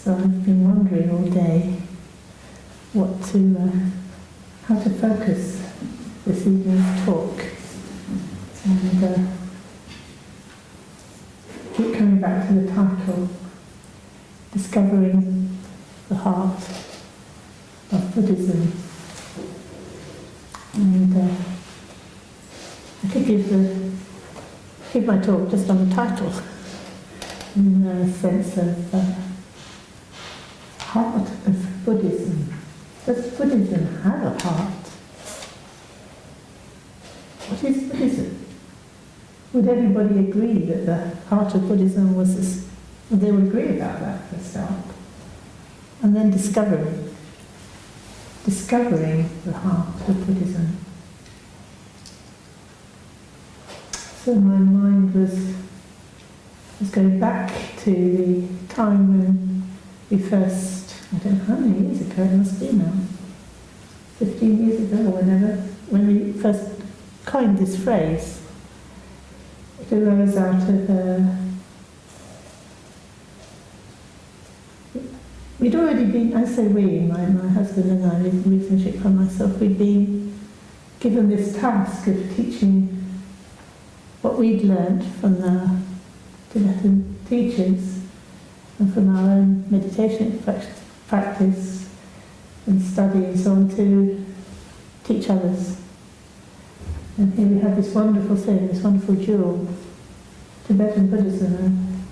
So I've been wondering all day how to focus this evening's talk. And keep coming back to the title, Discovering the Heart of Buddhism. And I could give my talk just on the title, in the sense of heart of Buddhism. Does Buddhism have a heart? What is Buddhism? Would everybody agree that the heart of Buddhism was this? Well, they would agree about that for a start. And then discovering the heart of Buddhism. So my mind was going back to the time when we first, I don't know how many years ago it must be now, 15 years ago or whenever, when we first coined this phrase. It arose out of we'd already been, I say we, my husband and I, Ruth and Shikha and myself, we'd been given this task of teaching what we'd learned from the Tibetan teachers and from our own meditation practice and study and so on, to teach others. And here we have this wonderful thing, this wonderful jewel, Tibetan Buddhism. And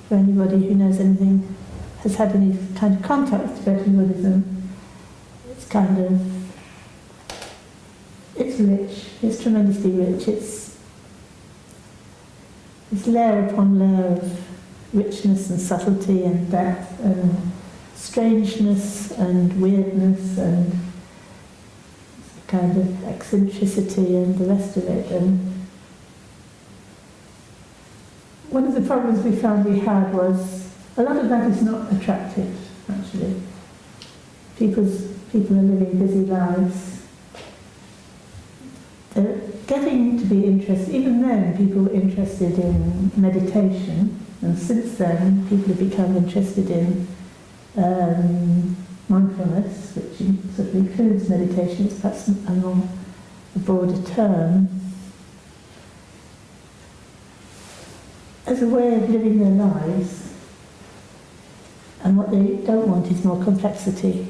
for anybody who knows anything, has had any kind of contact with Tibetan Buddhism, it's rich, it's tremendously rich. It's layer upon layer of richness and subtlety and depth and strangeness and weirdness and kind of eccentricity and the rest of it. And one of the problems we found we had was a lot of that is not attractive, actually. People are living busy lives. They're getting to be interested, even then people were interested in meditation, and since then people have become interested in mindfulness, which sort of includes meditation. It's perhaps a broader term, as a way of living their lives. And what they don't want is more complexity.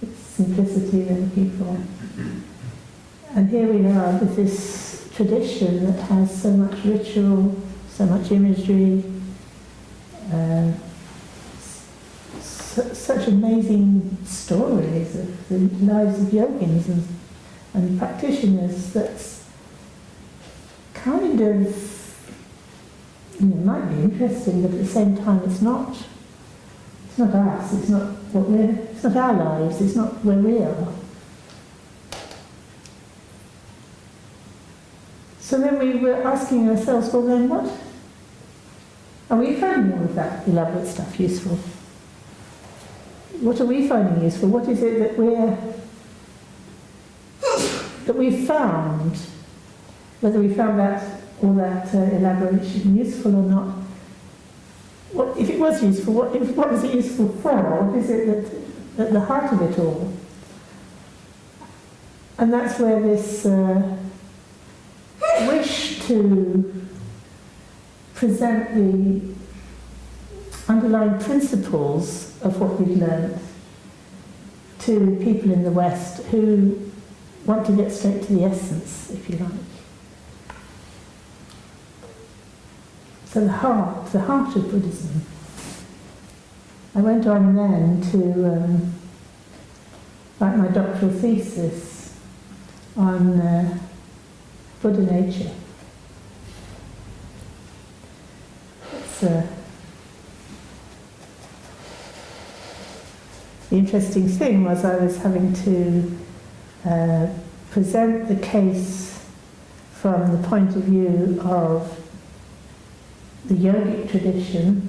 It's simplicity in people. And here we are with this tradition that has so much ritual, so much imagery, such amazing stories of the lives of yogins and practitioners that's kind of, might be interesting, but at the same time it's not us, it's not our lives, it's not where we are. So then we were asking ourselves, well then what? Are we finding all of that elaborate stuff useful? What are we finding useful? What is it that we've found? Whether we found all that elaboration useful or not. If it was useful, what was it useful for? What is it at the heart of it all? And that's where this wish to present the underlying principles of what we've learned to people in the West who want to get straight to the essence, if you like. So the heart of Buddhism. I went on then to write my doctoral thesis on Buddha nature. The interesting thing was I was having to present the case from the point of view of the yogic tradition,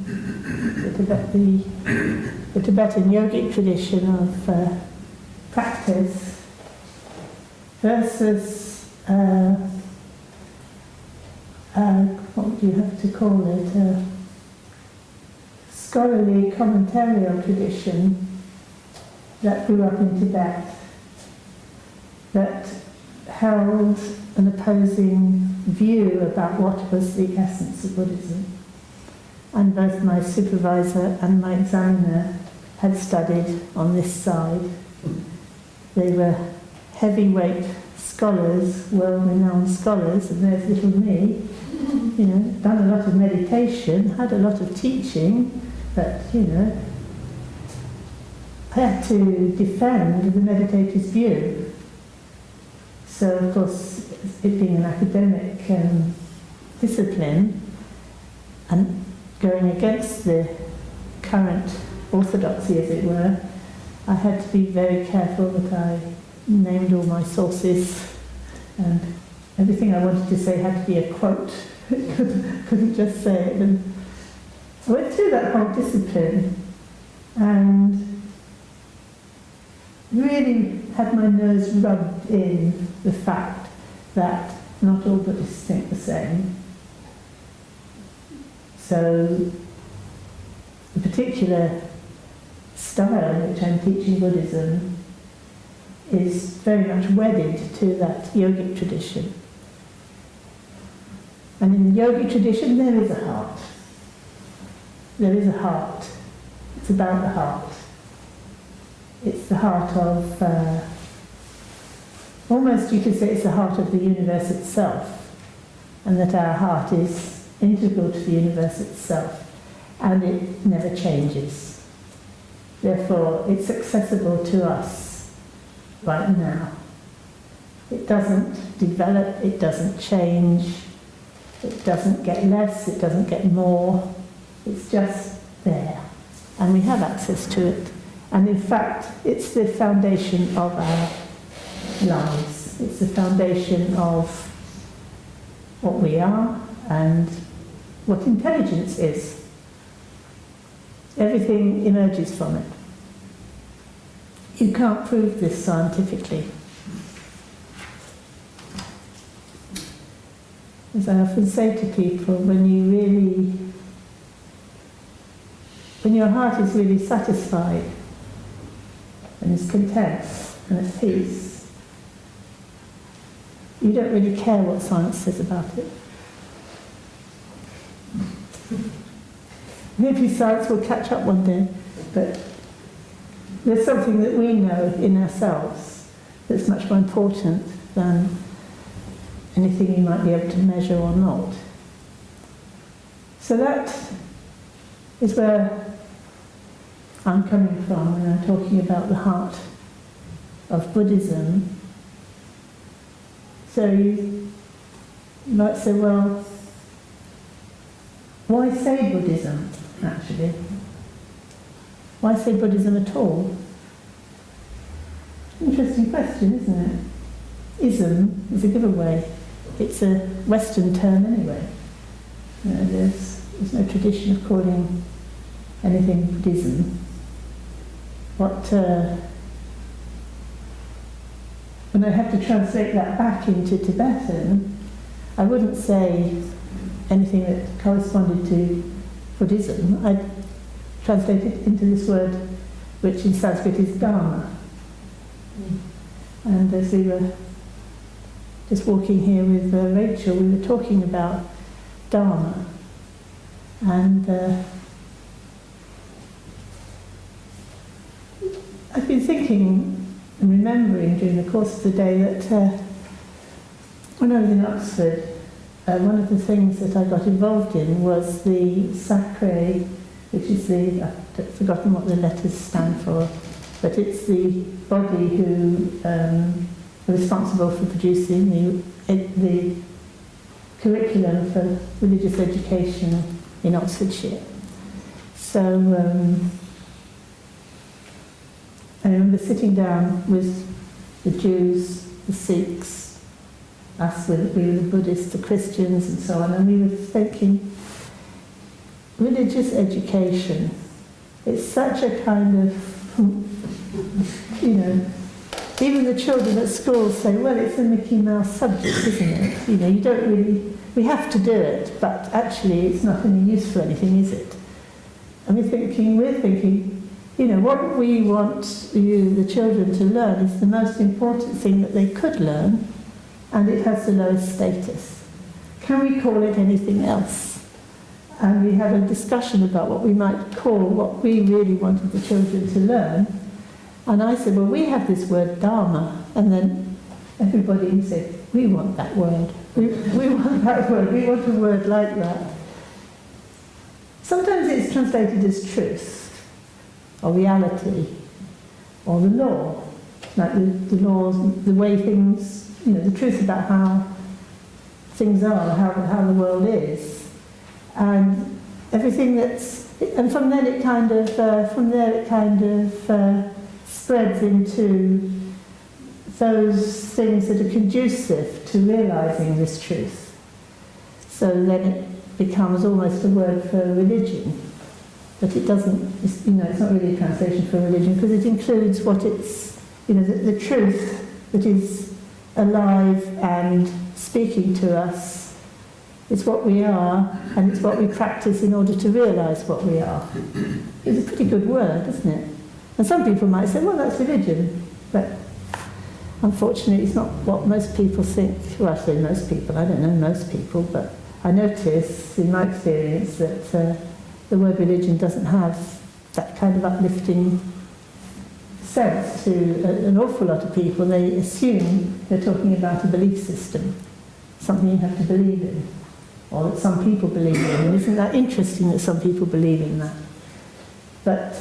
the Tibetan yogic tradition of practice versus what would you have to call it? scholarly commentarial tradition that grew up in Tibet that held an opposing view about what was the essence of Buddhism. And both my supervisor and my examiner had studied on this side. They were heavyweight scholars, well-renowned scholars, and there's little me, done a lot of meditation, had a lot of teaching, but, I had to defend the meditator's view. So, of course, it being an academic discipline and going against the current orthodoxy, as it were, I had to be very careful that I named all my sources, and everything I wanted to say had to be a quote. Couldn't just say it. And I went through that whole discipline and really had my nose rubbed in the fact that not all Buddhists think the same. So the particular style in which I'm teaching Buddhism is very much wedded to that yogic tradition. And in the yogic tradition there is a heart. There is a heart. It's about the heart. It's the heart of, almost you could say it's the heart of the universe itself, and that our heart is integral to the universe itself, and it never changes. Therefore, it's accessible to us right now. It doesn't develop, it doesn't change, it doesn't get less, it doesn't get more, it's just there. And we have access to it. And in fact, it's the foundation of our lives. It's the foundation of what we are and what intelligence is. Everything emerges from it. You can't prove this scientifically. As I often say to people, when your heart is really satisfied and is content and at peace, you don't really care what science says about it. Maybe science will catch up one day, but there's something that we know in ourselves that's much more important than anything you might be able to measure or not. So that is where I'm coming from when I'm talking about the heart of Buddhism. So you might say, well, why say Buddhism, actually? Why say Buddhism at all? Interesting question, isn't it? Ism is a giveaway. It's a Western term anyway. There's no tradition of calling anything Buddhism. When I have to translate that back into Tibetan, I wouldn't say anything that corresponded to Buddhism. I'd translate it into this word, which in Sanskrit is Dharma. And as we were just walking here with Rachel, we were talking about Dharma. And I've been thinking and remembering during the course of the day that when I was in Oxford, one of the things that I got involved in was the Sacre, which is I've forgotten what the letters stand for, but it's the body who are responsible for producing the curriculum for religious education in Oxfordshire. So I remember sitting down with the Jews, the Sikhs, us, we were the Buddhists, the Christians and so on, and we were thinking, religious education, it's such a kind of, even the children at school say, well, it's a Mickey Mouse subject, isn't it? You don't really, we have to do it, but actually it's not any use for anything, is it? And we're thinking, what we want the children to learn is the most important thing that they could learn, and it has the lowest status. Can we call it anything else? And we had a discussion about what we might call what we really wanted the children to learn. And I said, well, we have this word Dharma. And then everybody said, we want that word. We want that word. We want a word like that. Sometimes it's translated as truth, or reality, or the law. Like the laws, the way things, the truth about how things are, how the world is. And everything and from then it kind of, spreads into those things that are conducive to realising this truth. So then it becomes almost a word for religion. But it doesn't, it's not really a translation for religion, because it includes what it's, the truth that is alive and speaking to us. It's what we are, and it's what we practice in order to realise what we are. It's a pretty good word, isn't it? And some people might say, well, that's religion. But unfortunately, it's not what most people think. Well, I say most people, I don't know most people, but I notice in my experience that the word religion doesn't have that kind of uplifting sense to an awful lot of people. They assume they're talking about a belief system, something you have to believe in, or that some people believe in. And isn't that interesting that some people believe in that? But,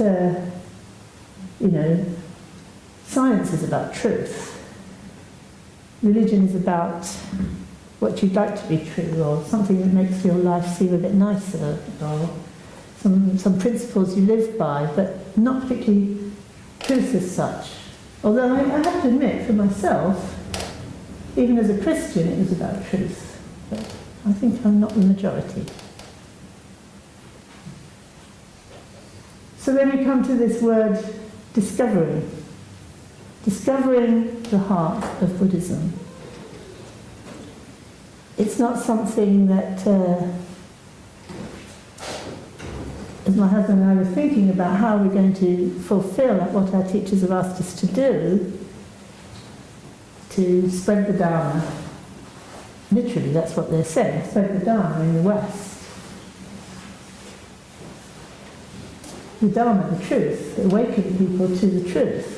science is about truth. Religion is about what you'd like to be true, or something that makes your life seem a bit nicer, or some principles you live by, but not particularly truth as such. Although I have to admit, for myself, even as a Christian, it was about truth. But I think I'm not the majority. So then we come to this word, discovering. Discovering the heart of Buddhism. It's not something that, as my husband and I were thinking about how we're going to fulfill what our teachers have asked us to do, to spread the Dharma. Literally, that's what they're saying, spread the Dharma in the West. The Dharma, the truth, awaken people to the truth.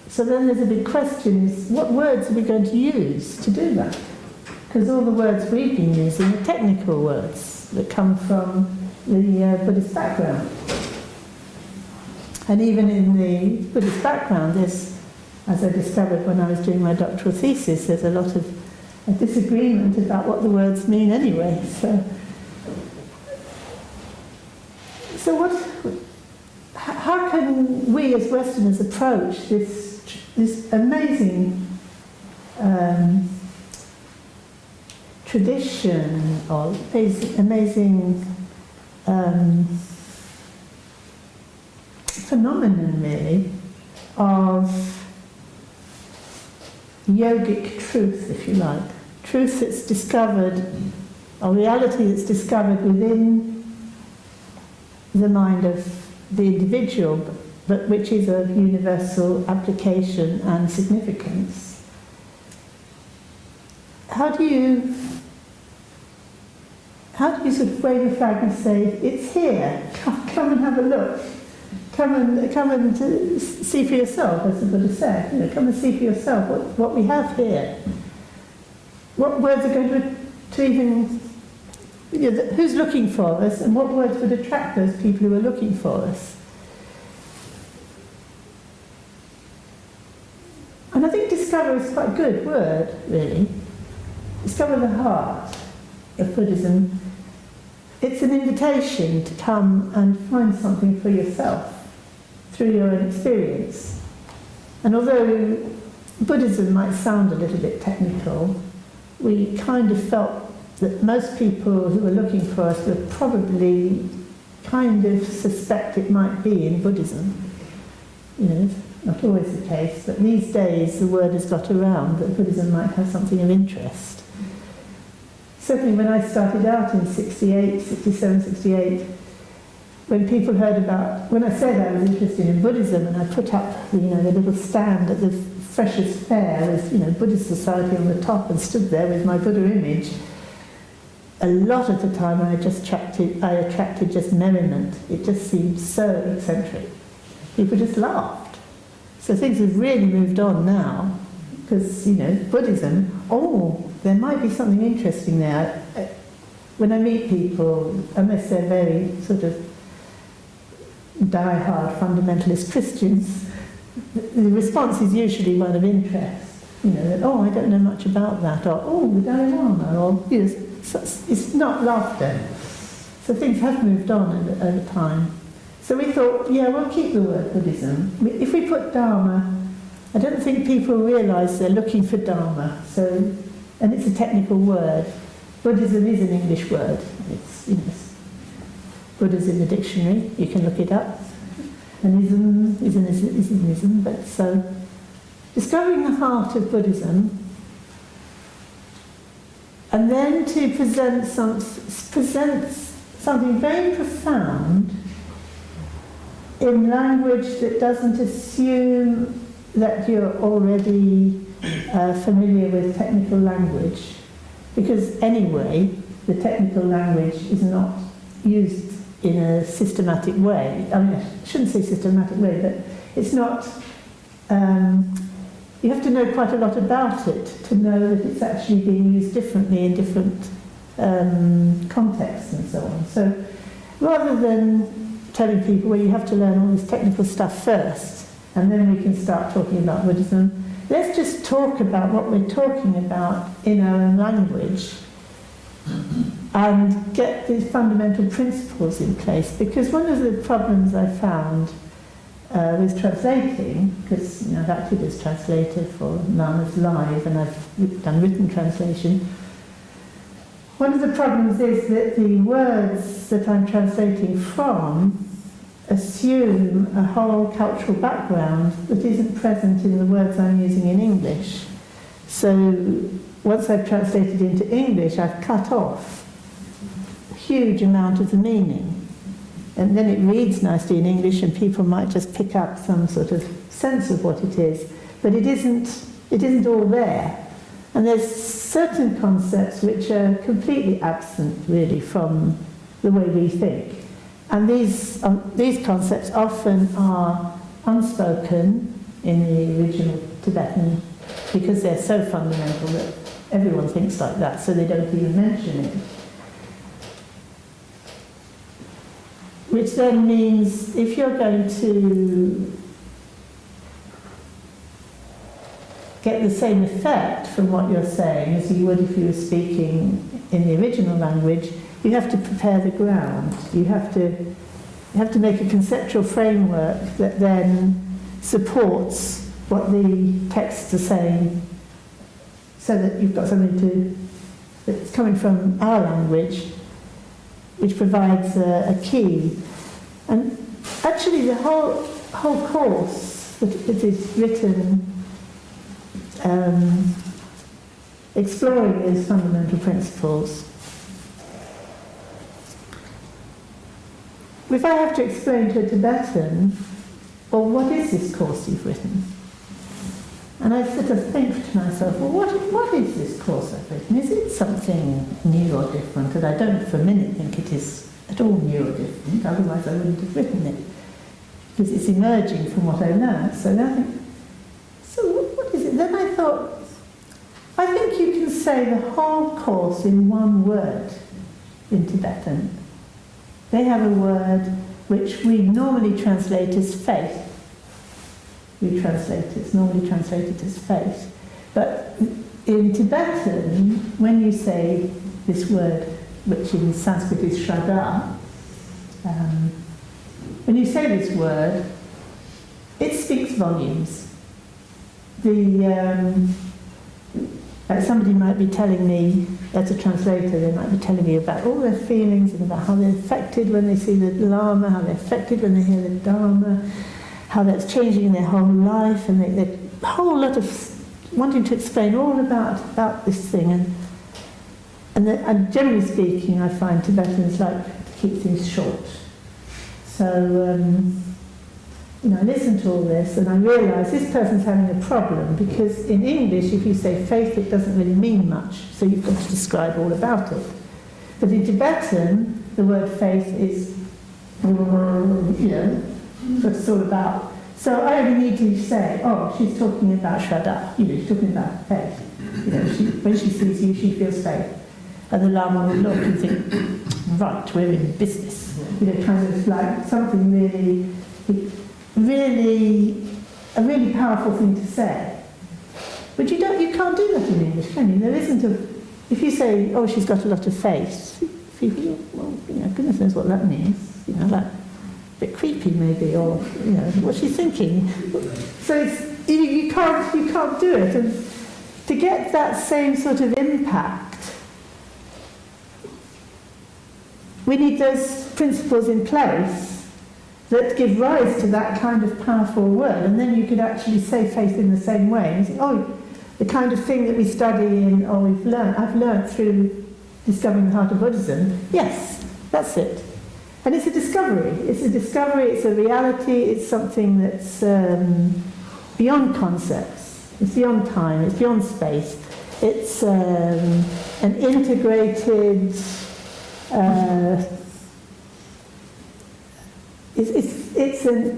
So then there's a big question, is what words are we going to use to do that? Because all the words we've been using are technical words that come from the Buddhist background. And even in the Buddhist background, there's, as I discovered when I was doing my doctoral thesis, there's a lot of a disagreement about what the words mean anyway. So how can we as Westerners approach this amazing tradition, or amazing phenomenon, really, of yogic truth, if you like. Truth that's discovered, or reality that's discovered within the mind of the individual, but which is of universal application and significance. How do you sort of wave a flag and say, it's here, come and have a look, come and see for yourself, as the Buddha said, come and see for yourself what we have here. What words are going to even, who's looking for us, and what words would attract those people who are looking for us? And I think discover is quite a good word, really. Discover the heart of Buddhism. It's an invitation to come and find something for yourself through your own experience. And although Buddhism might sound a little bit technical, we kind of felt that most people who were looking for us would probably kind of suspect it might be in Buddhism. Not always the case, but these days the word has got around that Buddhism might have something of interest. Certainly when I started out in 67, 68, when people heard about, when I said I was interested in Buddhism and I put up, the little stand at the Freshers' Fair with, Buddhist Society on the top and stood there with my Buddha image, a lot of the time I attracted just merriment. It just seemed so eccentric. People just laughed. So things have really moved on now, because, Buddhism, there might be something interesting there. When I meet people, unless they're very sort of die-hard fundamentalist Christians, the response is usually one of interest. That, I don't know much about that, or, the Dalai Lama, or, it's not laughter. So things have moved on over time. So we thought, we'll keep the word Buddhism. If we put Dharma, I don't think people realise they're looking for Dharma. And it's a technical word. Buddhism is an English word. It's, Buddha's in the dictionary. You can look it up. And ism is an ism. But so, discovering the heart of Buddhism, and then to present something very profound in language that doesn't assume that you're already familiar with technical language, because anyway, the technical language is not used in a systematic way. I mean, I shouldn't say systematic way, but it's not, you have to know quite a lot about it to know that it's actually being used differently in different contexts and so on. So rather than telling people, well, you have to learn all this technical stuff first, and then we can start talking about Buddhism, let's just talk about what we're talking about in our own language and get these fundamental principles in place. Because one of the problems I found with translating, because I've acted as translator for Lama's Live and I've done written translation, one of the problems is that the words that I'm translating from assume a whole cultural background that isn't present in the words I'm using in English. So once I've translated into English, I've cut off a huge amount of the meaning. And then it reads nicely in English and people might just pick up some sort of sense of what it is. But it isn't all there. And there's certain concepts which are completely absent, really, from the way we think. And these concepts often are unspoken in the original Tibetan because they're so fundamental that everyone thinks like that, so they don't even mention it. Which then means if you're going to get the same effect from what you're saying as you would if you were speaking in the original language, you have to prepare the ground. You have to make a conceptual framework that then supports what the texts are saying, so that you've got something that's coming from our language, which provides a key. And actually the whole course that is written exploring these fundamental principles. If I have to explain to a Tibetan, well, what is this course you've written? And I sort of think to myself, well, what is this course I've written? Is it something new or different? And I don't for a minute think it is at all new or different, otherwise I wouldn't have written it. Because it's emerging from what I learned. So then I think, so what is it? Then I thought, I think you can say the whole course in one word in Tibetan. They have a word which we normally translate as faith. It's normally translated as faith. But in Tibetan, when you say this word, which in Sanskrit is Shraddha, when you say this word, it speaks volumes. Somebody might be telling me, as a translator, they might be telling me about all their feelings and about how they're affected when they see the Lama, how they're affected when they hear the Dharma, how that's changing their whole life, and a whole lot of wanting to explain all about this thing. And generally speaking, I find Tibetans like to keep things short. So, I listen to all this and I realise this person's having a problem, because in English, if you say faith, it doesn't really mean much, so you've got to describe all about it. But in Tibetan, the word faith is, that's all about. So I only need to say, oh, she's talking about Shraddha, she's talking about faith. When she sees you, she feels faith. And the Lama will look and think, right, we're in business. Kind of like something a really powerful thing to say. But you can't do that in English, can you? There isn't if you say, oh, she's got a lot of faith, people, well, goodness knows what that means. Like a bit creepy maybe, or what's she thinking? So it's you can't do it, and to get that same sort of impact, we need those principles in place that give rise to that kind of powerful word, and then you could actually say faith in the same way. And you think, oh, the kind of thing that we study I've learned through discovering the heart of Buddhism. Yes, that's it. And it's a discovery. It's a reality. It's something that's beyond concepts. It's beyond time. It's beyond space. It's an integrated.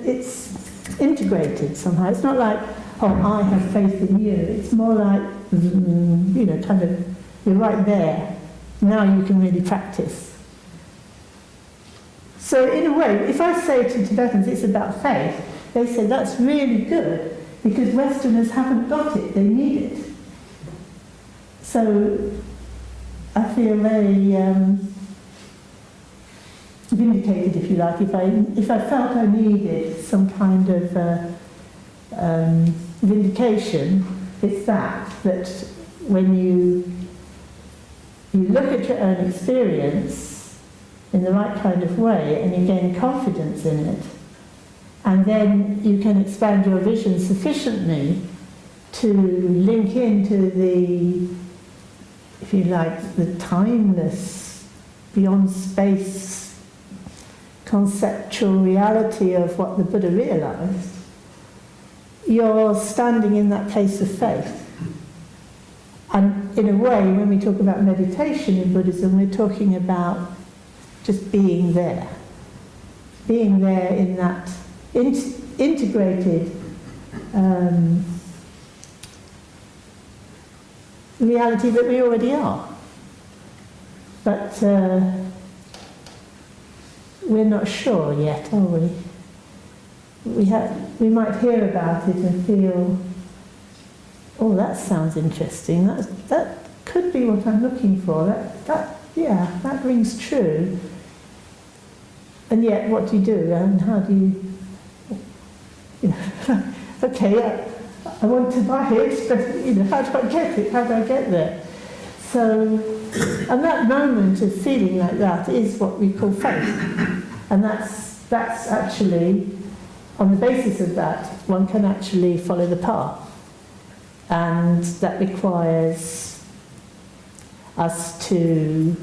It's integrated somehow. It's not like, oh, I have faith in you. It's more like, kind of, you're right there. Now you can really practice. So in a way, if I say to Tibetans it's about faith, they say that's really good, because Westerners haven't got it. They need it. So I feel very vindicated, if you like, if I felt I needed some kind of vindication. It's that when you look at your own experience in the right kind of way and you gain confidence in it, and then you can expand your vision sufficiently to link into the, if you like, the timeless, beyond space conceptual reality of what the Buddha realized, you're standing in that place of faith. And in a way, when we talk about meditation in Buddhism, we're talking about just being there in that integrated reality that we already are. But we're not sure yet, are we? We might hear about it and feel, oh, that sounds interesting. That could be what I'm looking for. That rings true. And yet, what do you do? And how do you okay, I want to buy it, but how do I get it? How do I get there? So, and that moment of feeling like that is what we call faith. And that's actually, on the basis of that, one can actually follow the path. And that requires us to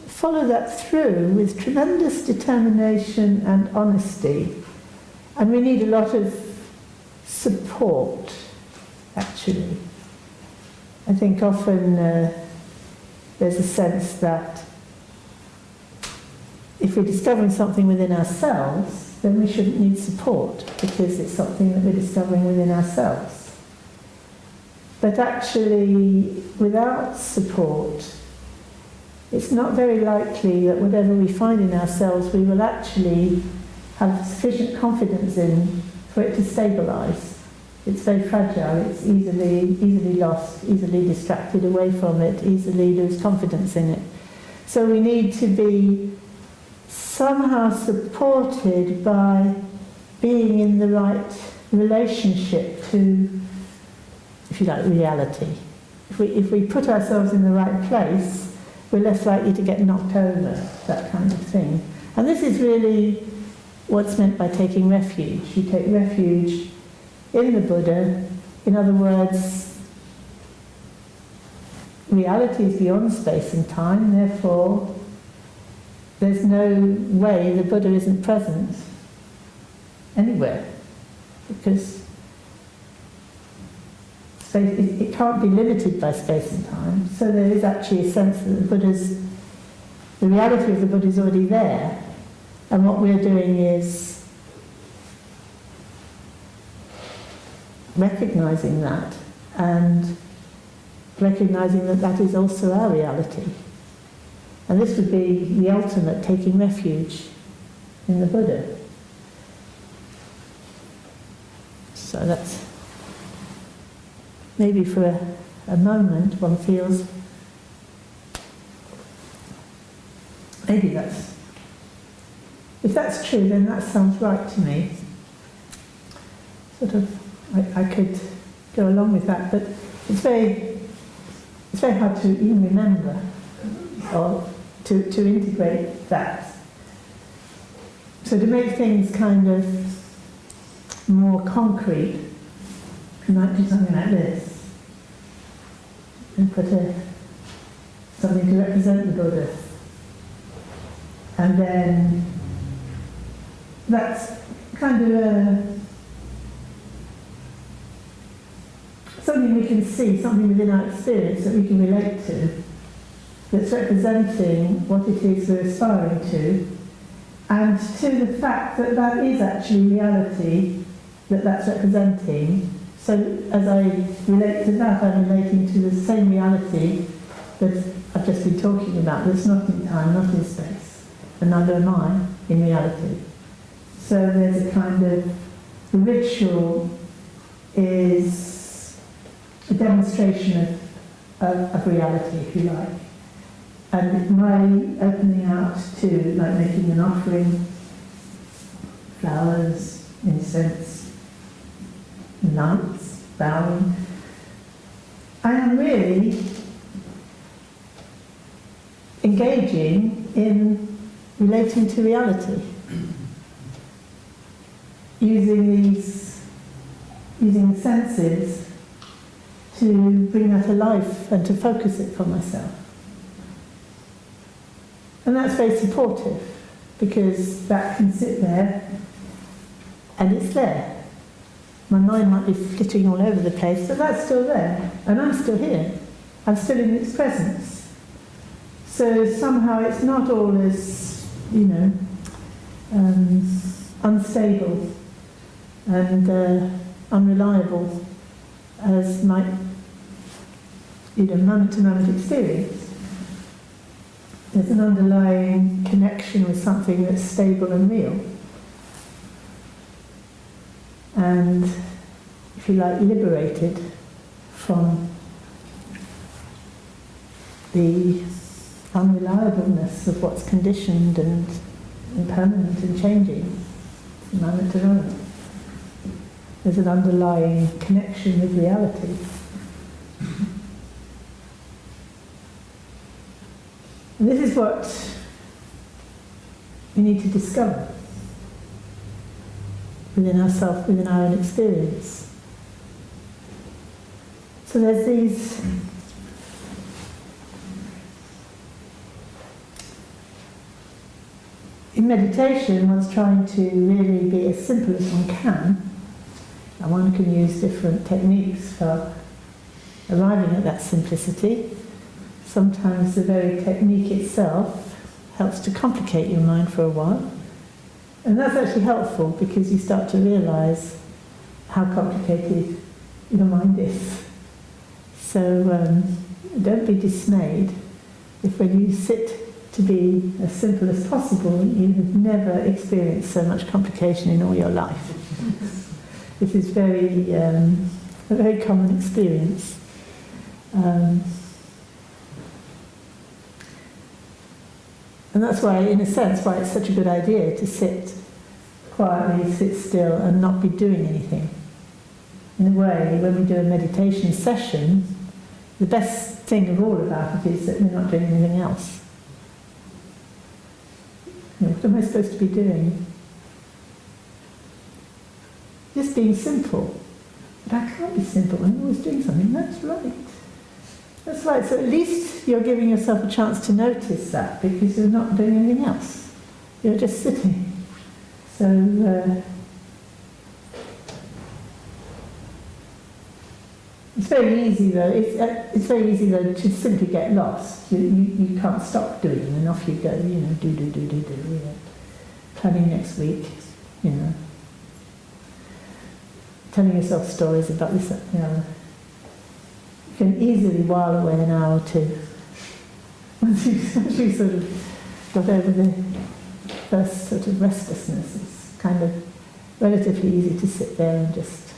follow that through with tremendous determination and honesty. And we need a lot of support, actually. I think often there's a sense that if we're discovering something within ourselves, then we shouldn't need support, because it's something that we're discovering within ourselves. But actually, without support, it's not very likely that whatever we find in ourselves we will actually have sufficient confidence in for it to stabilise. It's very fragile, it's easily lost, easily distracted away from it, easily lose confidence in it. So we need to be somehow supported by being in the right relationship to, if you like, reality. If we put ourselves in the right place, we're less likely to get knocked over, that kind of thing. And this is really what's meant by taking refuge. You take refuge in the Buddha. In other words, reality is beyond space and time, therefore there's no way the Buddha isn't present anywhere, because space, it can't be limited by space and time. So there is actually a sense that the reality of the Buddha is already there, and what we're doing is recognizing that, and recognizing that that is also our reality. And this would be the ultimate taking refuge in the Buddha. So that's maybe for a moment one feels, maybe that's, if that's true, then that sounds right to me. Sort of, I could go along with that, but it's very hard to even remember or to integrate that. So to make things kind of more concrete, you might do something like this, and put something to represent the Buddha. And then that's kind of something we can see, something within our experience that we can relate to, that's representing what it is we're aspiring to, and to the fact that that is actually reality that that's representing. So as I relate to that, I'm relating to the same reality that I've just been talking about, that's not in time, not in space, and neither am I in reality. So there's a kind of, the ritual is a demonstration of reality, if you like. And my opening out to, like making an offering, flowers, incense, lights, bowing, I am really engaging in relating to reality, using the senses to bring that alive and to focus it for myself. And that's very supportive, because that can sit there and it's there. My mind might be flitting all over the place, but that's still there, and I'm still here. I'm still in its presence. So somehow it's not all as, unstable and unreliable as might, moment-to-moment experience. There's an underlying connection with something that's stable and real. And, if you like, liberated from the unreliableness of what's conditioned and impermanent and changing from moment to moment. There's an underlying connection with reality. And this is what we need to discover within ourselves, within our own experience. So there's these in meditation, one's trying to really be as simple as one can, and one can use different techniques for arriving at that simplicity. Sometimes the very technique itself helps to complicate your mind for a while. And that's actually helpful, because you start to realise how complicated your mind is. So don't be dismayed if when you sit to be as simple as possible, you have never experienced so much complication in all your life. This is a very common experience. And that's why, in a sense, why it's such a good idea to sit quietly, sit still, and not be doing anything. In a way, when we do a meditation session, the best thing of all about it is that we're not doing anything else. What am I supposed to be doing? Just being simple. But I can't be simple, I'm always doing something. That's right. That's right, so at least you're giving yourself a chance to notice that because you're not doing anything else. You're just sitting. So it's very easy though. It's very easy though to simply get lost. You can't stop doing, and off you go. You know, do. You know, planning next week. You know, telling yourself stories about this, that, and the other. You can easily while away an hour or two once you sort of got over the first sort of restlessness. It's kind of relatively easy to sit there and just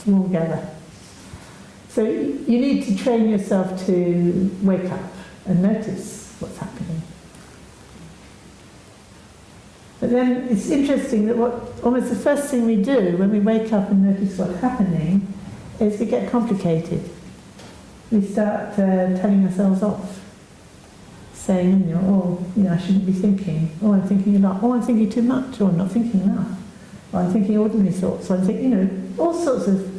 wool gather. So you need to train yourself to wake up and notice what's happening. But then it's interesting that almost the first thing we do when we wake up and notice what's happening is we get complicated. We start telling ourselves off, saying, I shouldn't be thinking. Oh, I'm thinking a lot. Oh, I'm thinking too much. Oh, I'm not thinking enough. Or I'm thinking ordinary thoughts. Or I'm thinking, all sorts of.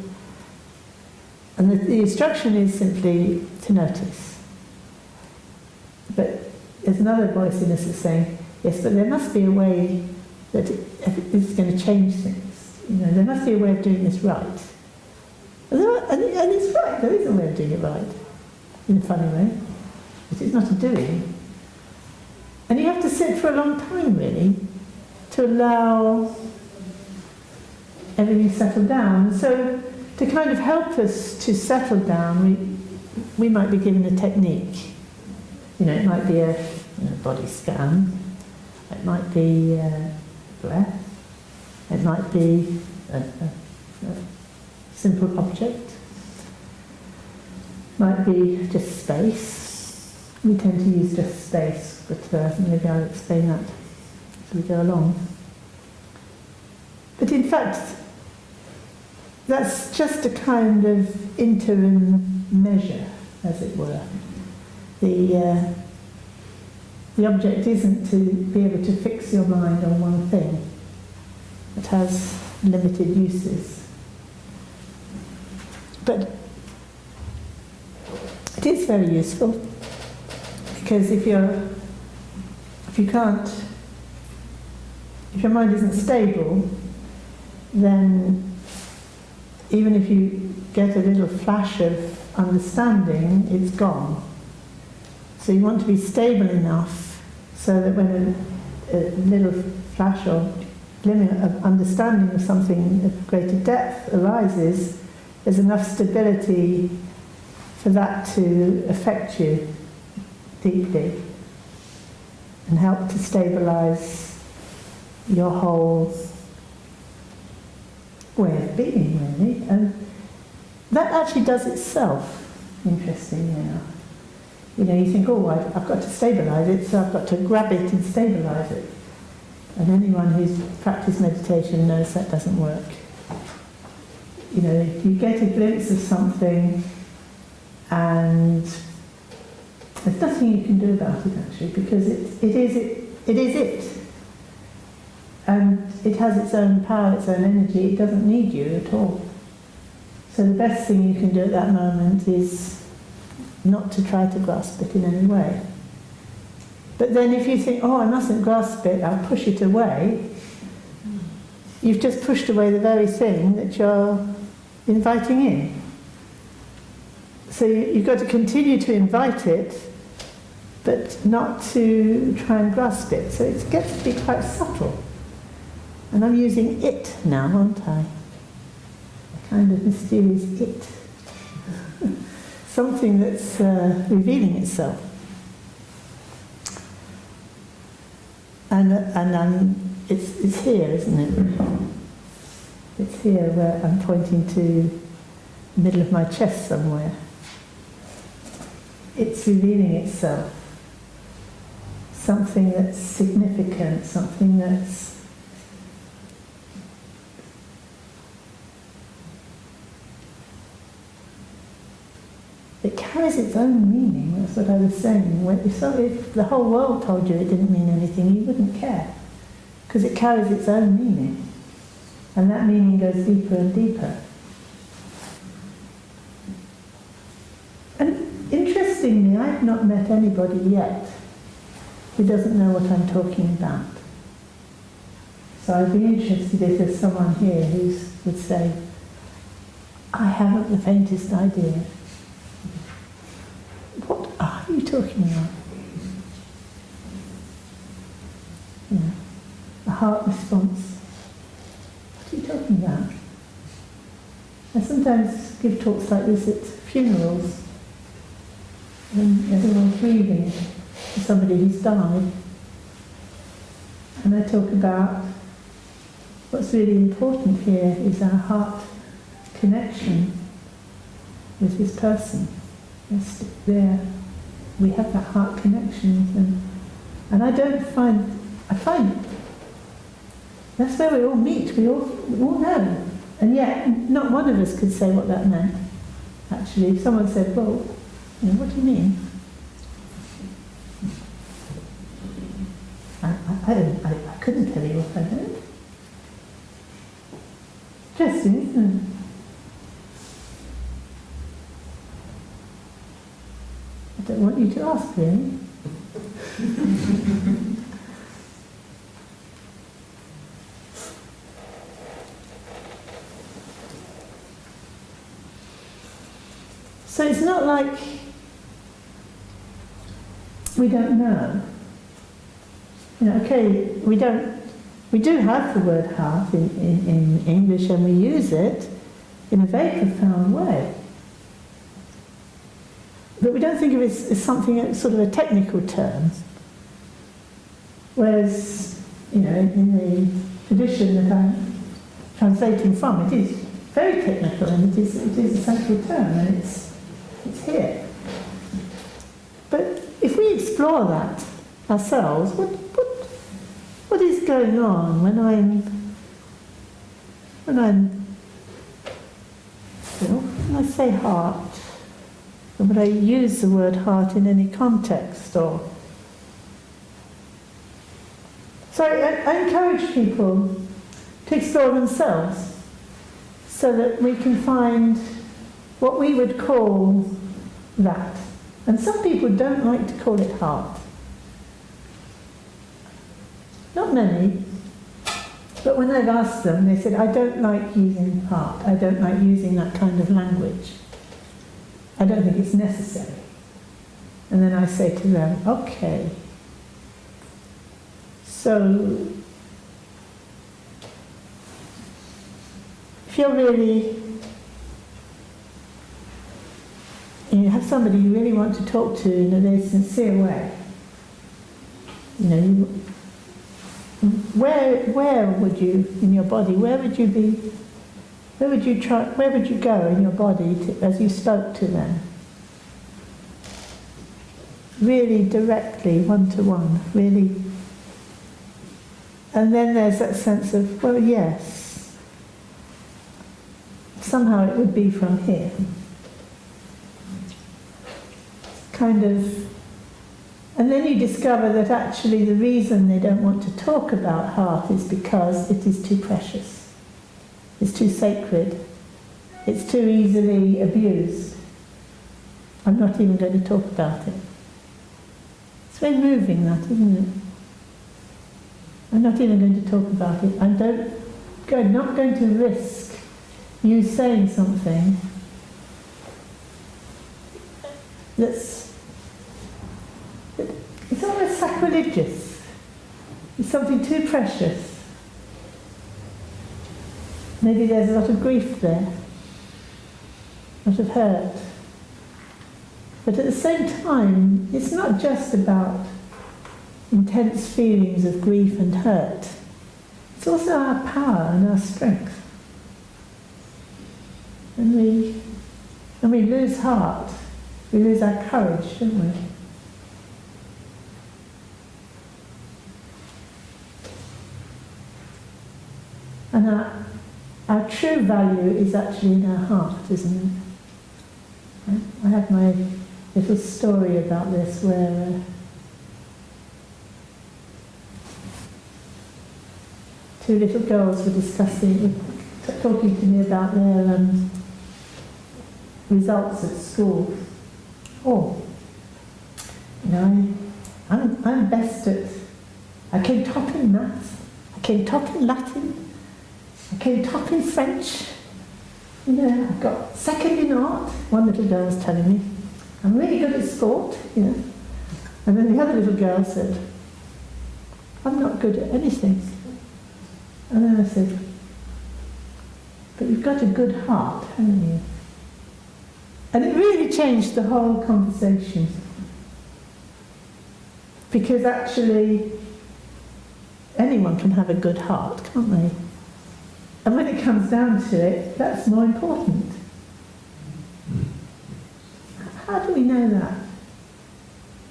And the instruction is simply to notice. But there's another voice in us that's saying, yes, but there must be a way that this is going to change things. There must be a way of doing this right. And it's right, there is a way of doing it right, in a funny way. But it's not a doing. And you have to sit for a long time, really, to allow everything to settle down. And so, to kind of help us to settle down, we might be given a technique. It might be a body scan, it might be breath, it might be a simple object, might be just space. We tend to use just space, but maybe I'll explain that as we go along. But in fact, that's just a kind of interim measure, as it were. The object isn't to be able to fix your mind on one thing. It has limited uses. But it is very useful, because if your mind isn't stable, then even if you get a little flash of understanding, it's gone. So you want to be stable enough so that when a little flash or glimmer of understanding of something of greater depth arises, there's enough stability for that to affect you deeply and help to stabilize your whole way of being, really. And that actually does itself, interestingly enough. You think, I've got to stabilize it, so I've got to grab it and stabilize it. And anyone who's practiced meditation knows that doesn't work. If you get a glimpse of something and there's nothing you can do about it, actually, because it is it. And it has its own power, its own energy. It doesn't need you at all. So the best thing you can do at that moment is not to try to grasp it in any way. But then if you think, I mustn't grasp it, I'll push it away, you've just pushed away the very thing that you're inviting in. So you've got to continue to invite it, but not to try and grasp it. So it gets to be quite subtle. And I'm using it now, aren't I? A kind of mysterious it. Something that's revealing itself. And it's here, isn't it? It's here where I'm pointing to the middle of my chest somewhere. It's revealing itself. Something that's significant, something that's it carries its own meaning. That's what I was saying. If the whole world told you it didn't mean anything, you wouldn't care, because it carries its own meaning, and that meaning goes deeper and deeper. And interestingly, I've not met anybody yet who doesn't know what I'm talking about. So I'd be interested if there's someone here who would say, I haven't the faintest idea. What are you talking about? You know, a heart response. What are you talking about? I sometimes give talks like this at funerals, when everyone's grieving for somebody who's died. And I talk about what's really important here is our heart connection with this person. It's there, we have that heart connection with them. And I find that's where we all meet, we all know. And yet, not one of us could say what that meant. Actually, if someone said, well, you know, what do you mean? I couldn't tell you what I meant. Interesting, isn't it? I don't want you to ask, really. So it's not like we don't know. You know, okay, we do have the word heart in English, and we use it in a very profound way. But we don't think of it as something, sort of a technical term. Whereas, you know, in the tradition that I'm translating from, it is very technical, and it is a central term, and it's here. But if we explore that ourselves, what is going on when I say heart, or when I use the word heart in any context, or so I encourage people to explore themselves so that we can find what we would call that. And some people don't like to call it heart. Not many, but when I've asked them, they said, I don't like using heart, I don't like using that kind of language. I don't think it's necessary. And then I say to them, okay, so if you're really, you have somebody you really want to talk to in a very sincere way, you know, where would you, in your body, where would you go in your body as you spoke to them? Really directly, one-to-one, really. And then there's that sense of, well, yes, somehow it would be from here. Kind of. And then you discover that actually the reason they don't want to talk about heart is because it is too precious. It's too sacred. It's too easily abused. I'm not even going to talk about it. It's very moving, that, isn't it? I'm not even going to talk about it. I'm not going to risk you saying something it's almost sacrilegious. It's something too precious. Maybe there's a lot of grief there, a lot of hurt. But at the same time, it's not just about intense feelings of grief and hurt. It's also our power and our strength. And we lose heart, we lose our courage, don't we? And our true value is actually in our heart, isn't it? I have my little story about this where two little girls were talking to me about their results at school. Oh, I'm best at, I came top in maths, I came top in Latin, I came top in French, I got second in art, one little girl was telling me. I'm really good at sport, And then the other little girl said, I'm not good at anything. And then I said, but you've got a good heart, haven't you? And it really changed the whole conversation. Because actually, anyone can have a good heart, can't they? And when it comes down to it, that's more important. How do we know that?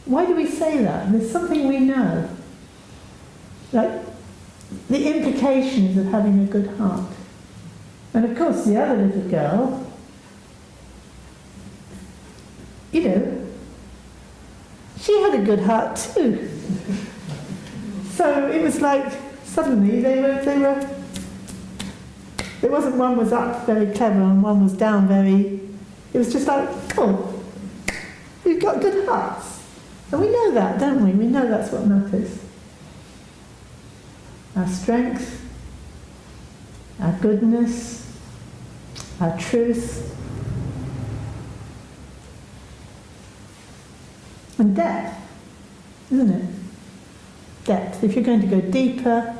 Why do we say that? There's something we know. Like the implications of having a good heart. And of course the other little girl, she had a good heart too. So it was like suddenly there wasn't one was up very clever and one was down very, it was just like, oh, you've got good hearts. And we know that, don't we? We know that's what matters. Our strength, our goodness, our truth, and depth, isn't it? Depth. If you're going to go deeper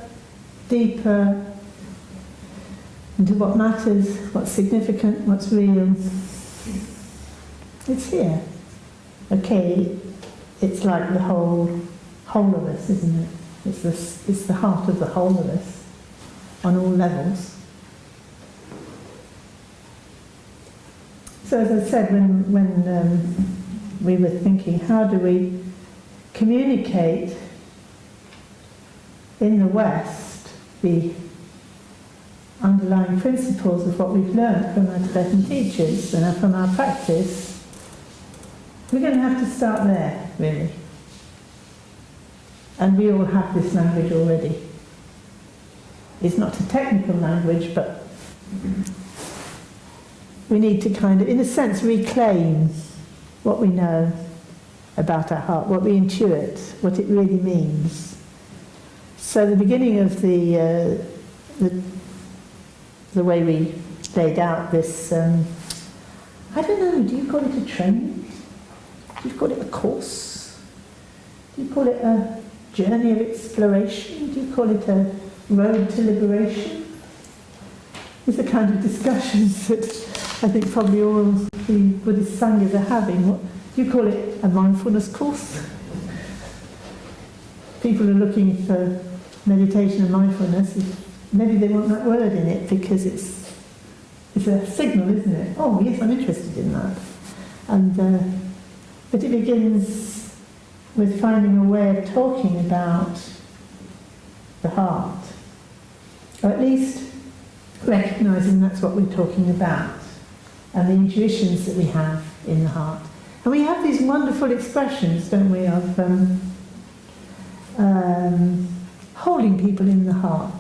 into what matters, what's significant, what's real, it's here. Okay, it's like the whole of us, isn't it? It's the heart of the whole of us on all levels. So as I said, when we were thinking, how do we communicate in the West the underlying principles of what we've learned from our Tibetan teachers and from our practice, we're going to have to start there, really. And we all have this language already. It's not a technical language, but we need to kind of, in a sense, reclaim what we know about our heart, what we intuit, what it really means. So the beginning of the way we laid out this, I don't know, do you call it a training? Do you call it a course? Do you call it a journey of exploration? Do you call it a road to liberation? These are kind of discussions that I think probably all the Buddhist Sanghas are having. What, do you call it a mindfulness course? People are looking for meditation and mindfulness. Maybe they want that word in it because it's a signal, isn't it? Oh yes, I'm interested in that. And but it begins with finding a way of talking about the heart, or at least recognising that's what we're talking about, and the intuitions that we have in the heart. And we have these wonderful expressions, don't we, of holding people in the heart,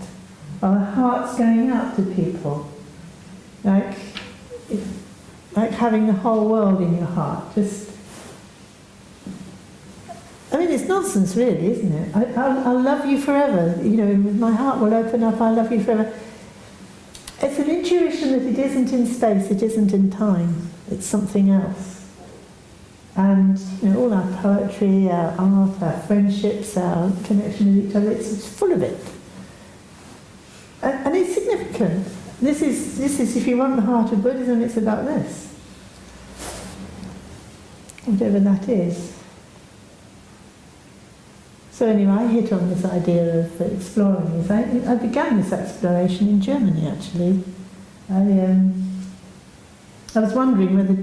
our hearts going out to people, like having the whole world in your heart. Just, I mean, it's nonsense, really, isn't it? I'll love you forever. My heart will open up. I love you forever. It's an intuition that it isn't in space. It isn't in time. It's something else. And all our poetry, our art, our friendships, our connection with each other, it's full of it. And it's significant. This is, if you want the heart of Buddhism, it's about this. Whatever that is. So anyway, I hit on this idea of exploring this. I began this exploration in Germany, actually. I was wondering whether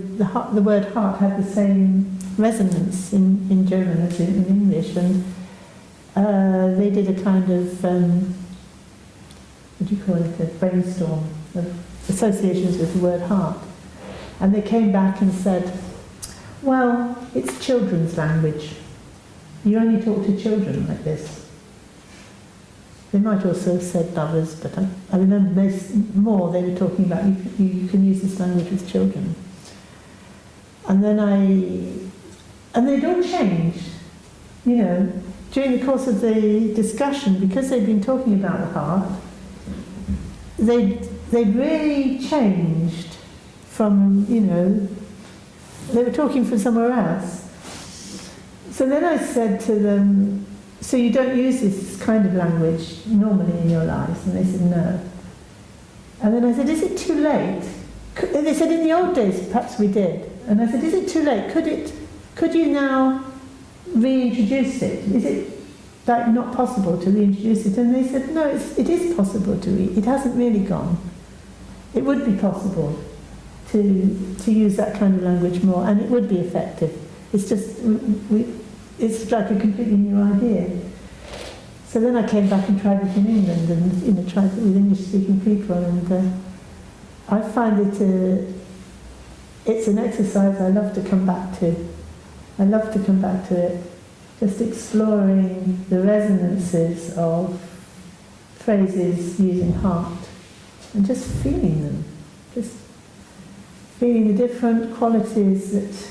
the word heart had the same resonance in German as in English, and they did a kind of, what do you call it, a brainstorm of associations with the word heart. And they came back and said, well, it's children's language. You only talk to children like this. They might also have said lovers, but I remember they were talking about you can use this language with children. And then they'd all changed. you know, during the course of the discussion, because they'd been talking about the heart, they'd really changed from, you know, they were talking from somewhere else. So then I said to them, so you don't use this kind of language normally in your lives? And they said, no. And then I said, is it too late? They said, in the old days, perhaps we did. And I said, is it too late? Could you now reintroduce it? Is it like not possible to reintroduce it? And they said, no, it is possible to it hasn't really gone. It would be possible to use that kind of language more, and it would be effective. It's just, it's like a completely new idea. So then I came back and tried it in England, and, you know, tried it with English-speaking people, and I find it's an exercise I love to come back to. I love to come back to it, just exploring the resonances of phrases using heart, and just feeling them, just feeling the different qualities that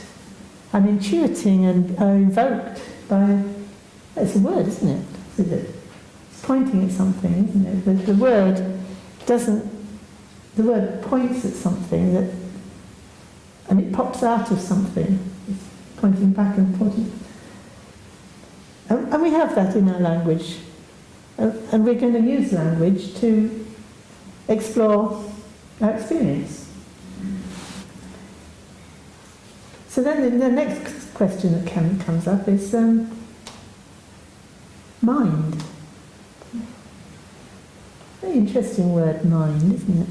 I'm intuiting and are invoked by. It's a word, isn't it? It's pointing at something, isn't it? The word doesn't. The word points at something and it pops out of something. It's pointing back and pointing. And we have that in our language. And we're going to use language to explore our experience. So then the next question that comes up is mind. Very interesting word, mind, isn't it?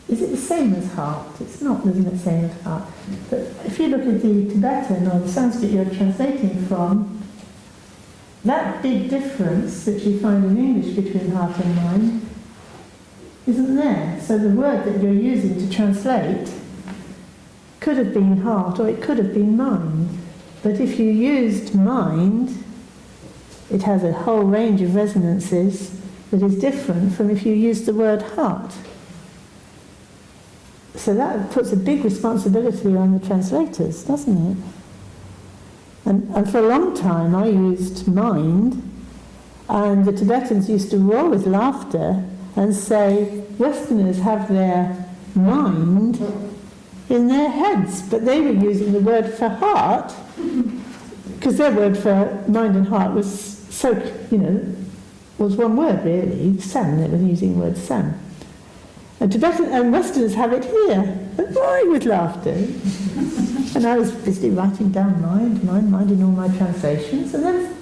Is it the same as heart? It's not, isn't it, same as heart? But if you look at the Tibetan or the Sanskrit you're translating from, that big difference that you find in English between heart and mind isn't there. So the word that you're using to translate could have been heart or it could have been mind. But if you used mind, it has a whole range of resonances that is different from if you use the word heart. So that puts a big responsibility on the translators, doesn't it? And for a long time I used mind, and the Tibetans used to roar with laughter and say, Westerners have their mind in their heads, but they were using the word for heart, because their word for mind and heart was so, you know, was one word really, san, they were using the word san. And Tibetan and Westerners have it here, and roaring with laughter. And I was busy writing down mind in all my translations, and then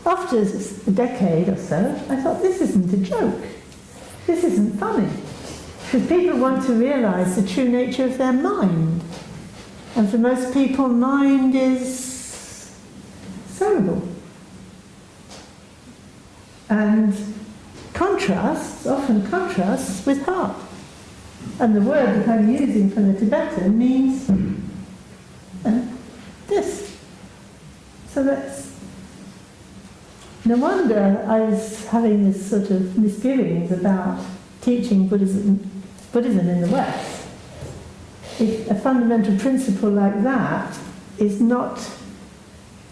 after a decade or so, I thought, this isn't a joke. This isn't funny. Because people want to realise the true nature of their mind. And for most people, mind is cerebral. And often contrasts with heart. And the word that I'm using from the Tibetan means this. So that's... No wonder I was having this sort of misgivings about teaching Buddhism in the West. If a fundamental principle like that is not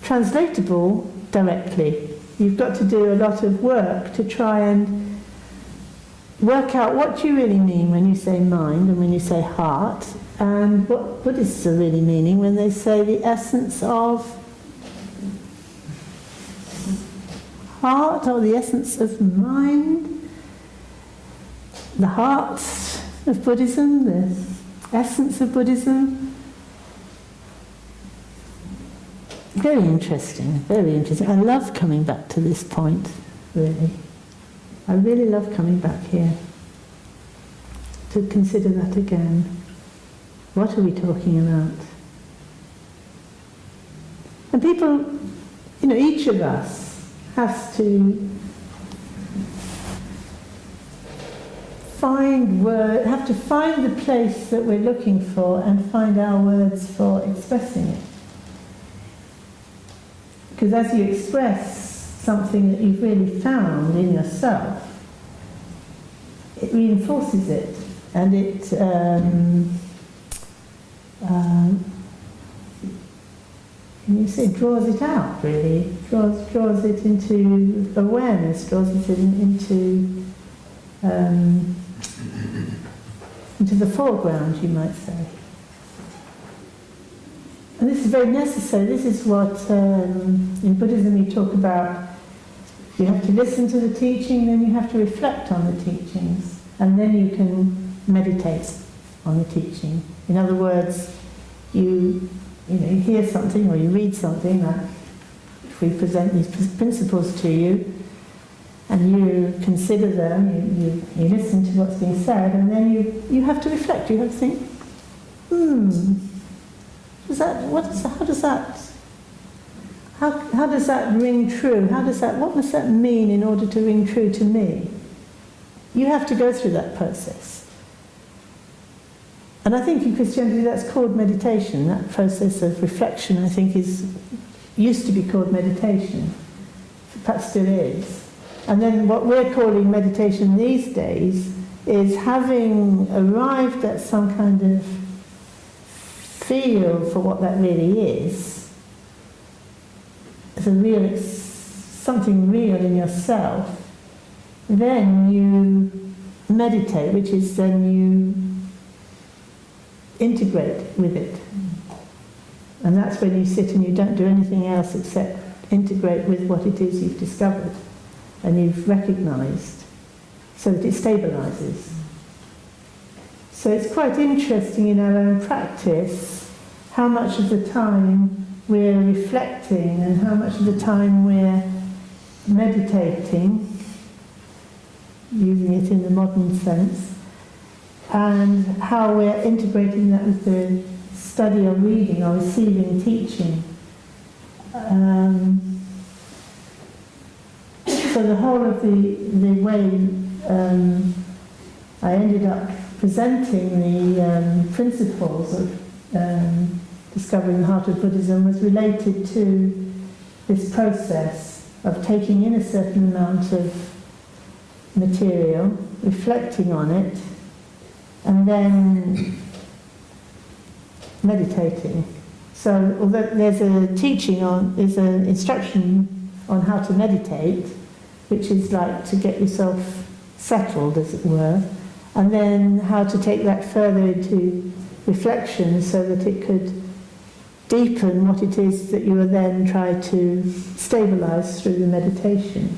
translatable directly, you've got to do a lot of work to try and work out what you really mean when you say mind and when you say heart, and what Buddhists are really meaning when they say the essence of heart or the essence of mind, the heart of Buddhism, the essence of Buddhism. Very interesting, very interesting. I love coming back to this point, really. I really love coming back here to consider that again. What are we talking about? And people, you know, each of us has to find the place that we're looking for and find our words for expressing it. Because as you express something that you've really found in yourself, it reinforces it, and it And you see, draws it out, really. Draws it into awareness, draws it into the foreground, you might say. And this is very necessary. This is what in Buddhism you talk about. You have to listen to the teaching, then you have to reflect on the teachings, and then you can meditate on the teaching. In other words, you hear something or you read something, like if we present these principles to you, and you consider them, you listen to what's being said, and then you have to reflect. You have to think, how does that ring true? What must that mean in order to ring true to me? You have to go through that process. And I think in Christianity that's called meditation. That process of reflection, I think, used to be called meditation. Perhaps still is. And then what we're calling meditation these days is having arrived at some kind of feel for what that really is, as something real in yourself, then you meditate, which is then you integrate with it. And that's when you sit and you don't do anything else except integrate with what it is you've discovered and you've recognized, so that it stabilizes. So it's quite interesting in our own practice how much of the time we're reflecting and how much of the time we're meditating, using it in the modern sense, and how we're integrating that with the study or reading or receiving teaching. So the whole of the way I ended up presenting the principles of discovering the heart of Buddhism was related to this process of taking in a certain amount of material, reflecting on it, and then meditating. So although there's an instruction on how to meditate, which is like to get yourself settled, as it were, and then how to take that further into reflection so that it could deepen what it is that you will then try to stabilize through the meditation.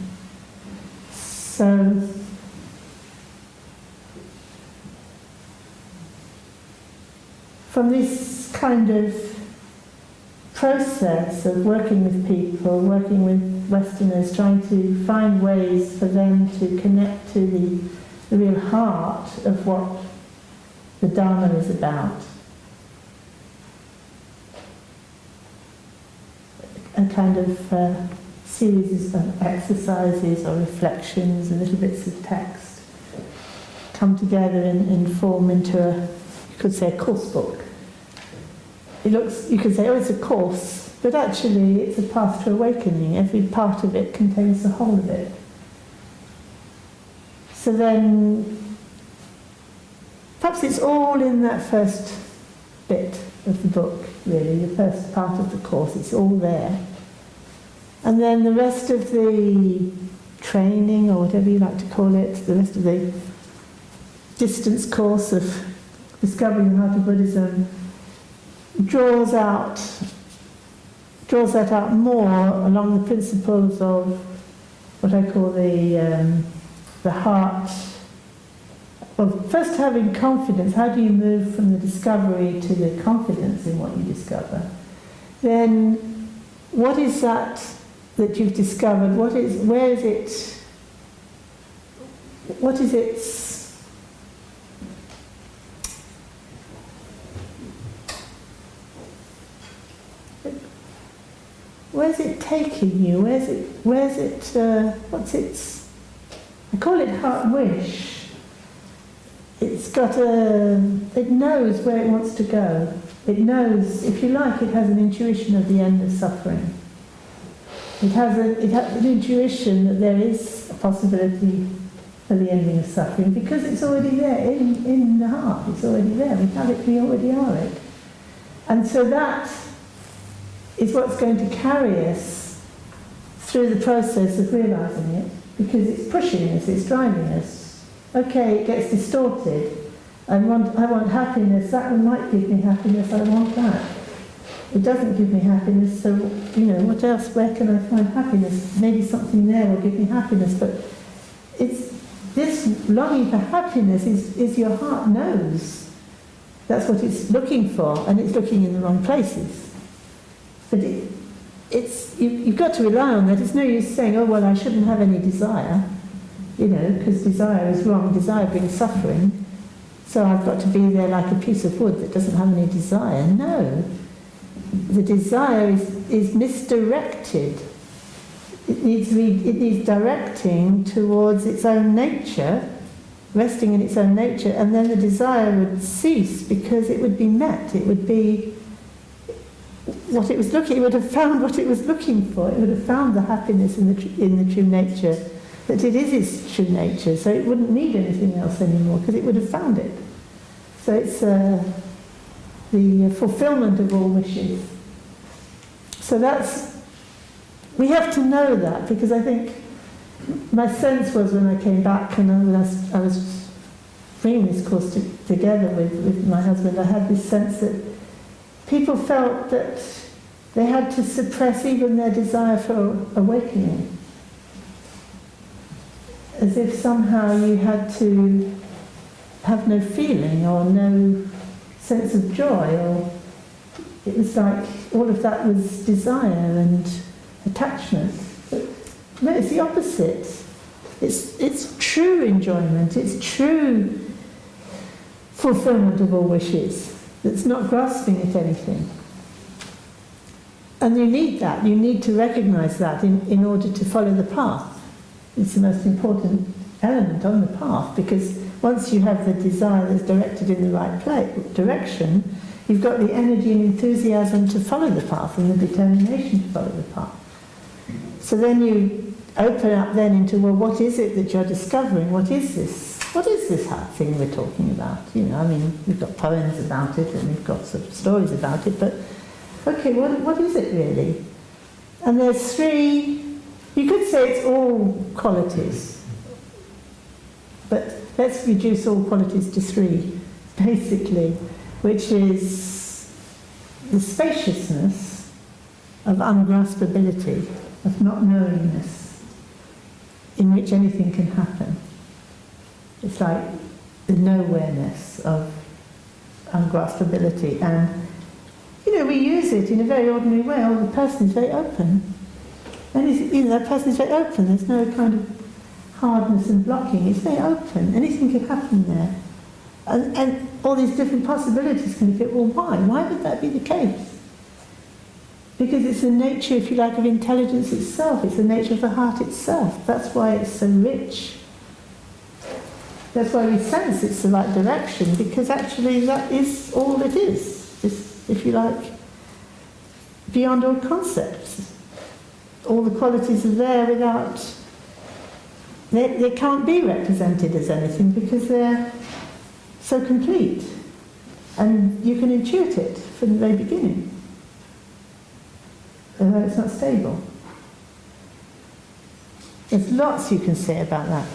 So from this kind of process of working with people, working with Westerners, trying to find ways for them to connect to the real heart of what the Dharma is about. A kind of series of exercises or reflections and little bits of text come together and form into you could say a course book. You could say, it's a course, but actually it's a path to awakening. Every part of it contains the whole of it. So then, perhaps it's all in that first bit of the book, really, the first part of the course, it's all there. And then the rest of the training, or whatever you like to call it, the rest of the distance course of discovering the heart of Buddhism, draws that out more along the principles of what I call the heart. Well, first having confidence. How do you move from the discovery to the confidence in what you discover? Then, what is that you've discovered? What is its where's it taking you? What's its, I call it heart wish. It knows where it wants to go. It knows, if you like, it has an intuition of the end of suffering. It has an intuition that there is a possibility for the ending of suffering because it's already there in the heart. It's already there. We have it. We already are it. And so that is what's going to carry us through the process of realising it, because it's pushing us, it's driving us. Okay, it gets distorted. I want happiness, that one might give me happiness, I want that. It doesn't give me happiness, so, what else, where can I find happiness? Maybe something there will give me happiness, but it's this longing for happiness is your heart knows. That's what it's looking for, and it's looking in the wrong places. But you've got to rely on that. It's no use saying, oh, well, I shouldn't have any desire, because desire is wrong. Desire brings suffering. So I've got to be there like a piece of wood that doesn't have any desire. No. The desire is misdirected. It needs directing towards its own nature, resting in its own nature, and then the desire would cease because it would be met. It would be what it was looking. It would have found what it was looking for. It would have found the happiness in the true nature, that it is its true nature. So it wouldn't need anything else anymore because it would have found it. So it's the fulfillment of all wishes. So we have to know that, because I think my sense was when I came back and I was bringing this course together with my husband, I had this sense that people felt that they had to suppress even their desire for awakening. As if somehow you had to have no feeling or no sense of joy, or it was like all of that was desire and attachment. But no, it's the opposite. It's true enjoyment, it's true fulfillment of all wishes. It's not grasping at anything. And you need that. You need to recognise that in order to follow the path. It's the most important element on the path, because once you have the desire that's directed in the right direction, you've got the energy and enthusiasm to follow the path and the determination to follow the path. So then you open up then into, well, what is it that you're discovering? What is this? What is this thing we're talking about? We've got poems about it and we've got sort of stories about it, but okay, what is it really? And there's three, you could say it's all qualities, but let's reduce all qualities to three, basically, which is the spaciousness of ungraspability, of not knowingness, in which anything can happen. It's like the nowhereness of ungraspability. And, we use it in a very ordinary way. Oh, the person is very open. And that person is very open. There's no kind of hardness and blocking. It's very open. Anything can happen there. And all these different possibilities can fit. Well, why? Why would that be the case? Because it's the nature, if you like, of intelligence itself. It's the nature of the heart itself. That's why it's so rich. That's why we sense it's the right direction, because actually that is all it is. It's, if you like, beyond all concepts. All the qualities are there without... They can't be represented as anything because they're so complete. And you can intuit it from the very beginning. Although it's not stable. There's lots you can say about that,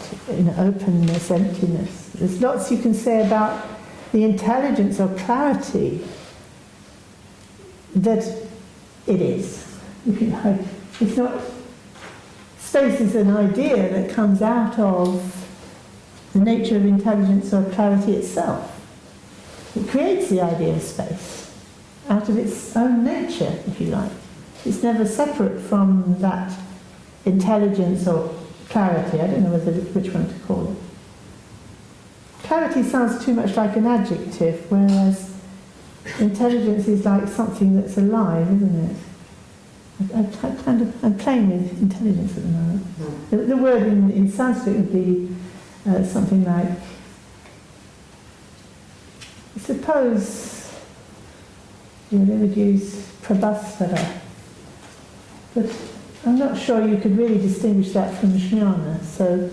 openness, emptiness. There's lots you can say about the intelligence or clarity that it is, if you like. It's not... Space is an idea that comes out of the nature of intelligence or clarity itself. It creates the idea of space out of its own nature, if you like. It's never separate from that intelligence or clarity. I don't know which one to call it. Clarity sounds too much like an adjective, whereas intelligence is like something that's alive, isn't it? I'm playing with intelligence at the moment. The word in Sanskrit would be something like, suppose they would use prabhasvara, but I'm not sure you could really distinguish that from jnana, so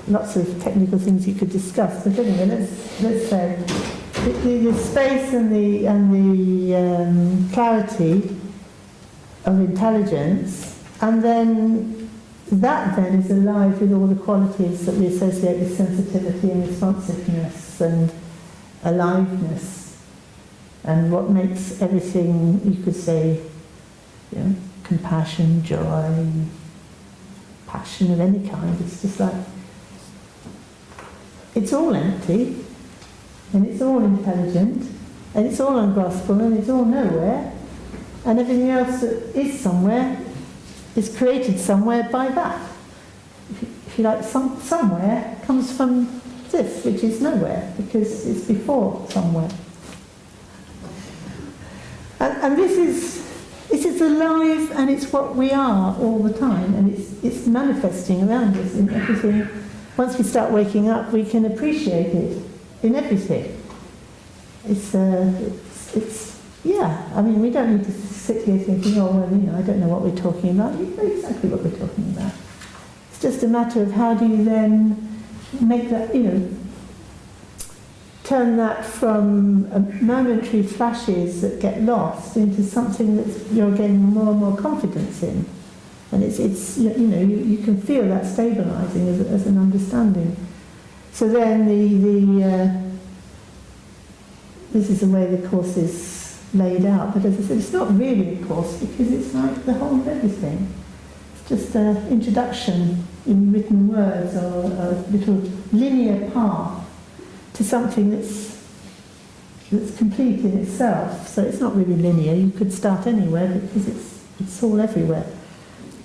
lots of technical things you could discuss, but anyway, let's say the space and the clarity of intelligence, and then that then is alive with all the qualities that we associate with sensitivity and responsiveness and aliveness, and what makes everything, you could say, compassion, joy, passion of any kind. It's just like, it's all empty, and it's all intelligent, and it's all ungraspable, and it's all nowhere, and everything else that is somewhere is created somewhere by that. If you like, somewhere comes from this, which is nowhere, because it's before somewhere. And this is alive, and it's what we are all the time, and it's manifesting around us in everything. Once we start waking up, we can appreciate it in everything. I mean, we don't need to sit here thinking, oh, well, I don't know what we're talking about. You know exactly what we're talking about. It's just a matter of how do you then make that, turn that from momentary flashes that get lost into something that you're gaining more and more confidence in. And you can feel that stabilising as an understanding. So then this is the way the course is laid out, but as I said, it's not really a course because it's like the whole of everything. It's just an introduction in written words or a little linear path to something that's complete in itself. So it's not really linear. You could start anywhere because it's all everywhere.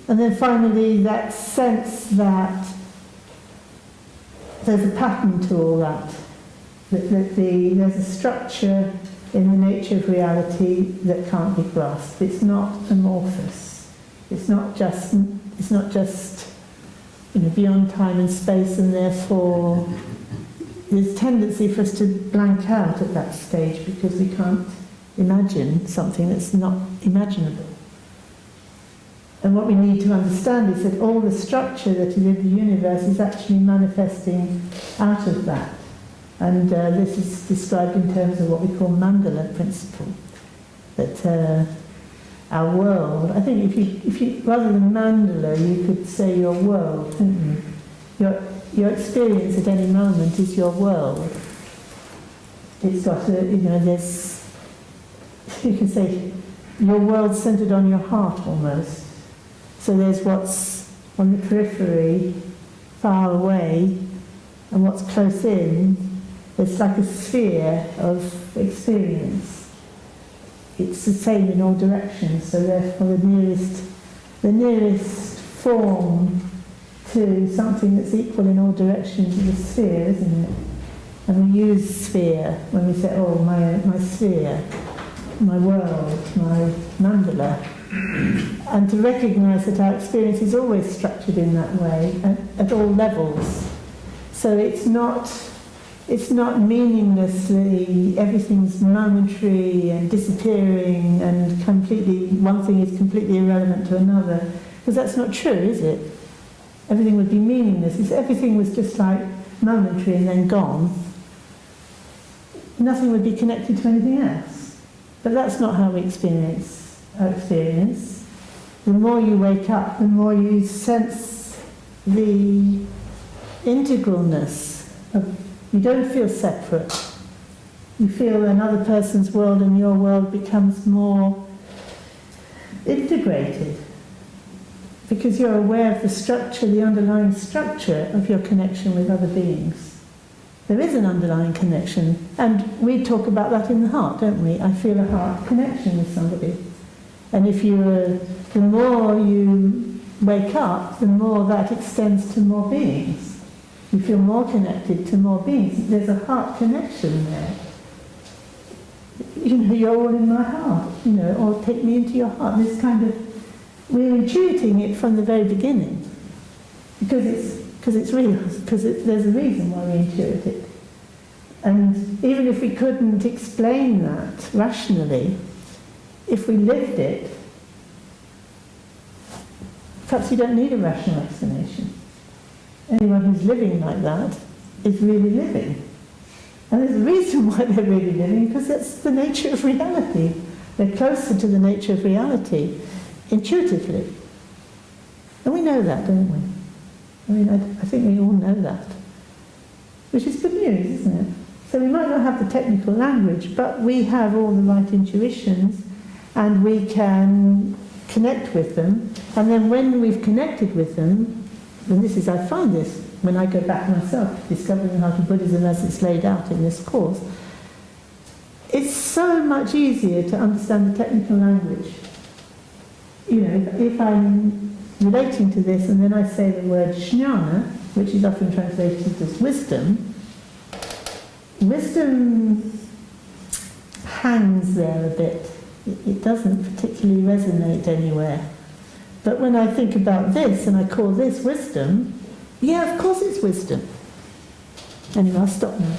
And then finally, that sense that there's a pattern to all that. There's a structure in the nature of reality that can't be grasped. It's not amorphous. It's not just beyond time and space, and therefore there's a tendency for us to blank out at that stage because we can't imagine something that's not imaginable. And what we need to understand is that all the structure that is in the universe is actually manifesting out of that. And this is described in terms of what we call mandala principle. That our world, I think if you rather than mandala, you could say your world, couldn't you? Your experience at any moment is your world. It's got there's, you can say, your world centered on your heart almost. So there's what's on the periphery, far away, and what's close in. It's like a sphere of experience. It's the same in all directions, so therefore the nearest form to something that's equal in all directions is a sphere, isn't it? And we use sphere when we say, oh, my sphere, my world, my mandala. And to recognise that our experience is always structured in that way at all levels. So it's not meaninglessly, everything's momentary and disappearing and one thing is completely irrelevant to another. Because that's not true, is it? Everything would be meaningless. If everything was just like momentary and then gone, nothing would be connected to anything else. But that's not how we experience our experience. The more you wake up, the more you sense the integralness of. You don't feel separate. You feel another person's world and your world becomes more integrated because you're aware of the structure, the underlying structure of your connection with other beings. There is an underlying connection, and we talk about that in the heart, don't we? I feel a heart connection with somebody. And the more you wake up, the more that extends to more beings. You feel more connected to more beings. There's a heart connection there. You're all in my heart, or take me into your heart. This kind of, we're intuiting it from the very beginning. Because it's real, because there's a reason why we intuit it. And even if we couldn't explain that rationally, if we lived it, perhaps you don't need a rational explanation. Anyone who's living like that is really living. And there's a reason why they're really living, because that's the nature of reality. They're closer to the nature of reality, intuitively. And we know that, don't we? I mean, I think we all know that. Which is good news, isn't it? So we might not have the technical language, but we have all the right intuitions, and we can connect with them. And then when we've connected with them, and this is, I find this when I go back myself to discovering the heart of Buddhism as it's laid out in this course, it's so much easier to understand the technical language. You know, if I'm relating to this and then I say the word jnana, which is often translated as wisdom, wisdom hangs there a bit. It doesn't particularly resonate anywhere. But when I think about this and I call this wisdom, yeah, of course it's wisdom. Anyway, I'll stop now.